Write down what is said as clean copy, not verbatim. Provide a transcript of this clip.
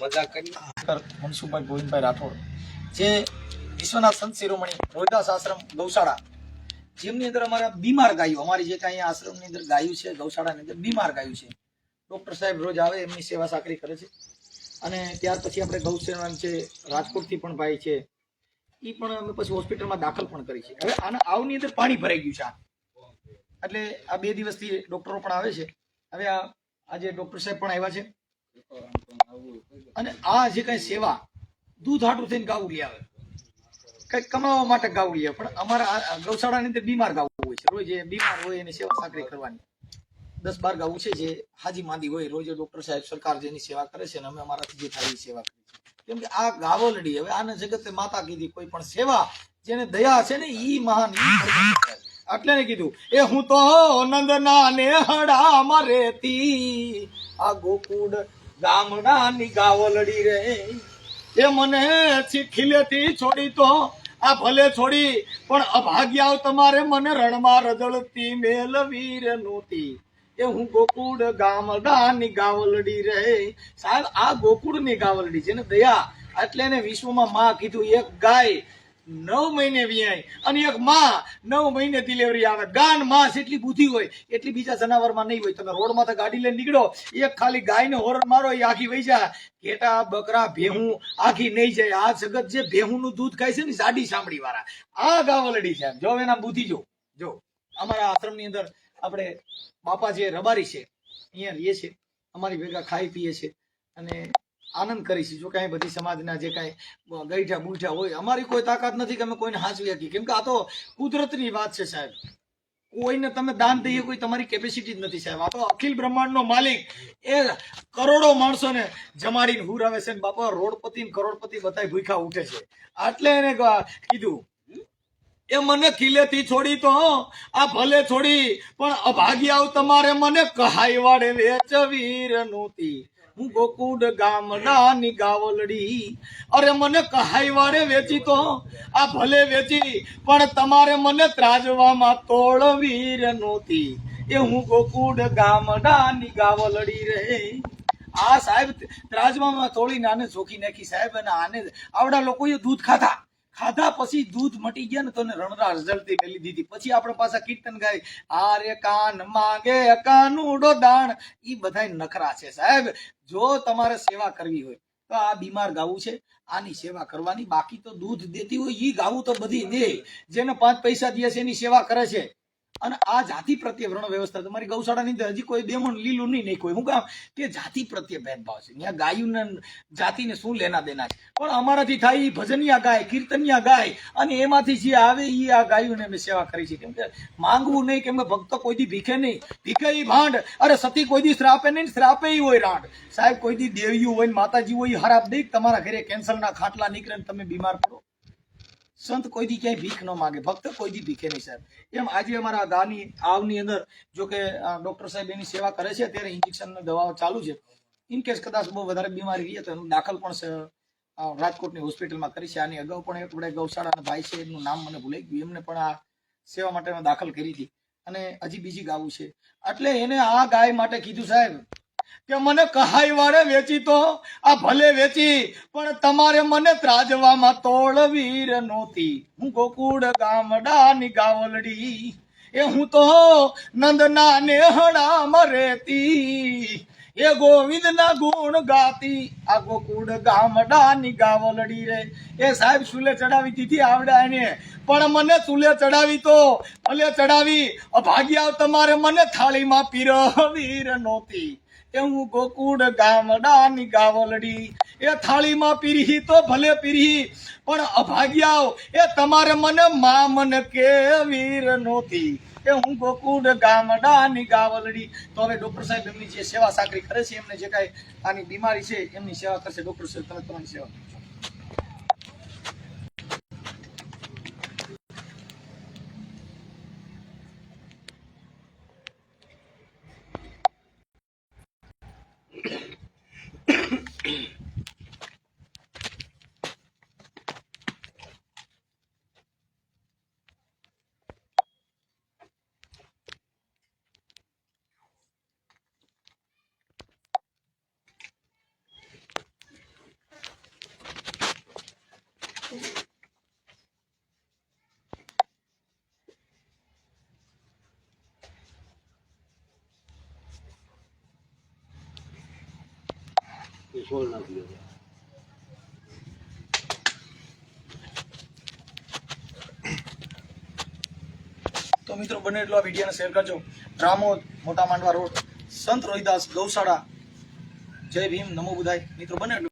મજાક કરી મનસુખભાઈ ગોવિંદભાઈ રાઠોડ, જે વિશ્વનાથ સંત શિરોમણી રોહિદાસ આશ્રમ ગૌશાળા, જેમની અંદર અમારા બીમાર ગાયો, અમારી જે કાંઈ આશ્રમની અંદર ગાયું છે, ગૌશાળાની અંદર બીમાર ગાયું છે, ડૉક્ટર સાહેબ રોજ આવે, એમની સેવા સાકરી કરે છે. અને ત્યાર પછી આપણે ગૌસેવા છે, રાજકોટથી પણ ભાઈ છે, એ પણ અમે પછી હોસ્પિટલમાં દાખલ પણ કરી છે. હવે આના આવની અંદર પાણી ભરાઈ ગયું છે, એટલે આ 2 દિવસથી ડૉક્ટરો પણ આવે છે. હવે આજે ડૉક્ટર સાહેબ પણ આવ્યા છે. અને આ જે કઈ સેવા દૂધ હાટું થઈને ગાવું લઈ આવે, કઈક કમાવા માટે ગાવું લઈ આવે, પણ અમારા ગૌશાળાની અંદર બીમાર ગાવું હોય છે. રોજ જે બીમાર હોય એની સેવા સાકરી કરવાની 10-12 ગાવું છે, જે હાજી માંદી હોય, રોજ ડૉક્ટર સાહેબ સરકાર જેની સેવા કરે છે, અને અમે અમારાથી જે થાય એ સેવા કરીએ છીએ. કેમ કે આ ગાવલડી, હવે આને જગતે માતા કીધી, કોઈ પણ સેવા જેને દયા છે ને ઈ મહાન, એટલે ને કીધું એ હું તો નંદના નેહડામાં રહેતી, આ ગોકુળ ગામડાની ગાવલડી રે, એ મને ખીલેથી છોડી તો આ ભલે છોડી, પણ અભાગ્યાઓ તમારે મને રણમાં રજળતી મેલવી રે નહોતી, એ હું ગોકુળ ગામડાની ગાવલડી રે. સાહેબ આ ગોકુળની ગાવલડી જેને દયા, એટલે એને વિશ્વમાં માં કીધું. એક ગાય 9 મહિને વિયાય અને એક માં 9 મહિને ડિલિવરી આવે. ગાન માં જેટલી બુદ્ધિ હોય એટલી બીજા જનાવરમાં નહીં હોય. તમે રોડમાં તો ગાડી લઈને નીકળો, એક ખાલી ગાયને હોરન મારો એ આખી વહી જાય. ઘેટા, બકરા, ભેહું આખી નહીં જાય. આ જગત જે ભેહુંનું દૂધ ખાય છે ને, જાડી સાંભળી વાળા, આ ગાવલડી છે. જો એના બુદ્ધિ જો અમારા આશ્રમની અંદર આપણે બાપા જે રબારી છે, અહીંયા રહીએ છે, અમારી ભેગા ખાઈ પીએ છે અને આનંદ કરીશું. જો કાંઈ બધી સમાજના જે કાંઈ ગઈઠા બુઠા હોય, અમારી કોઈ તાકાત નથી કે અમે કોઈને હાંચવી શકીએ, કેમ કે આ તો કુદરતની વાત છે સાહેબ. કોઈને તમે દાન દઈએ, કોઈ તમારી કેપેસિટી જ નથી સાહેબ. આ તો અખિલ બ્રહ્માંડનો માલિક એ કરોડો માણસોને જમાડીને હુરાવે છે. બાપા રોડપતિ ને કરોડપતિ બધા ભૂખ્યા ઉઠે છે. એટલે એને કીધું એ મને ખીલેથી છોડી તો આ ભલે છોડી, પણ અભાગ્યાઓ તમારે મને કહાઈ વાડે વેચવીર નહોતી, હું ગોકુળ ગામડાની ગાવલડી, અરે મને કહાઈ વાડે વેચી તો આ ભલે વેચી, પણ તમારે મને ત્રાજવામાં તોડવીર નહોતી, એ હું ગોકુળ ગામડાની ગાવલડી રે. આ સાહેબ ત્રાજવામાં તોડીને આને ચોખી નાખી સાહેબ. અને આને આવડા લોકોએ દૂધ ખાધા પછી દૂધ મટી ગયા ને, તો રણરા રઝળતી મેલી દીધી. પછી આપણે પાછા કીર્તન ગાય, આરે કાન માંગે કાનુડો દાણ. ઈ બધા નખરા છે સાહેબ. જો તમારે સેવા કરવી હોય તો આ બીમાર ગાવું છે, આની સેવા કરવાની. બાકી તો દૂધ દેતી હોય ઈ ગાવું તો બધી દે, જેને 5 પૈસા દે છે એની સેવા કરે છે. અને આ જાતિ પ્રત્યે વર્ણ વ્યવસ્થા તમારી ગૌશાળાની અંદર હજી કોઈ બેમણ લીલું નહીં કોઈ. હું કામ કે જાતિ પ્રત્યે ભેદભાવ છે. ત્યાં ગાયુંને જાતિને શું લેના દેના છે. પણ અમારાથી થાય ભજનિયા ગાય, કીર્તનિયા ગાય, અને એમાંથી જે આવે એ આ ગાયુંને અમે સેવા કરી છે. કેમ કે માંગવું નહીં, કેમ કે ભક્તો કોઈ દી ભીખે નહીં, ભીખે ઈ ભાંડ. અરે સતી કોઈ દી શ્રાપે નહીં, શ્રાપે ઈ હોય રાંડ. સાહેબ કોઈ દી દેવીયું હોય ને માતાજી હોય હરાપ દઈ, તમારા ઘરે કેન્સરના ખાટલા નીકળે ને તમે બીમાર પડો. સંત કોઈ દી ક્યાંય ભીખ ન માગે, ભક્ત કોઈ દી ભીખે નહીં સાહેબ. એમ આજે અમારા ગાની આવની અંદર જો કે ડોક્ટર સાહેબ એની સેવા કરે છે, અત્યારે ઇન્જેક્શન દવાઓ ચાલુ છે. ઇન કેસ કદાચ બહુ વધારે બીમારી રહીએ તો એનું દાખલ પણ રાજકોટની હોસ્પિટલમાં કરી છે. આની અગાઉ પણ એક આપણે ગૌશાળાના ભાઈ છે, એમનું નામ મને ભૂલાઈ ગયું, એમને પણ આ સેવા માટે દાખલ કરી હતી. અને હજી બીજી ગાવું છે. એટલે એને આ ગાય માટે કીધું સાહેબ કે મને કહાઈ વાળે વેચી તો આ ભલે વેચી, પણ તમારે મને ત્રાજવામાં તોડવીર નહોતી, હું ગોકુળ ગામડાની ગાવલડી, એ હું તો નંદના નેહડામાં રહેતી, એ ગોવિંદના ગુણ ગાતી, આ ગોકુળ ગામડાની ગાવલડી રે. એ સાહેબ ચૂલે ચડાવી દીધી આવડા એને, પણ મને ચૂલે ચડાવી તો ભલે ચડાવી, અભાગ્યા તમારે મને થાળીમાં પીરવીર નહોતી, એ હું ગોકુળ ગામડાની ગાવલડી, એ થાળીમાં પીરી તો ભલે પીરી, પણ અભાગ્યાઓ એ તમારે મને માં મને કેવીર નહોતી, એ હું ગોકુળ ગામડાની ગાવલડી. તો હવે ડોક્ટર સાહેબ એમની જે સેવા સાકરી કરે છે, એમને જે કાંઈ આની બીમારી છે એમની સેવા કરશે. ડોક્ટર સાહેબ તમે તમારી સેવા તો મિત્રો બને એટલો આ વિડીયોને શેર કરજો. રામોદ મોટા માંડવા રોડ સંત રોહિદાસ ગૌશાળા. જય ભીમ, નમો બુધાય. મિત્રો બને એટલું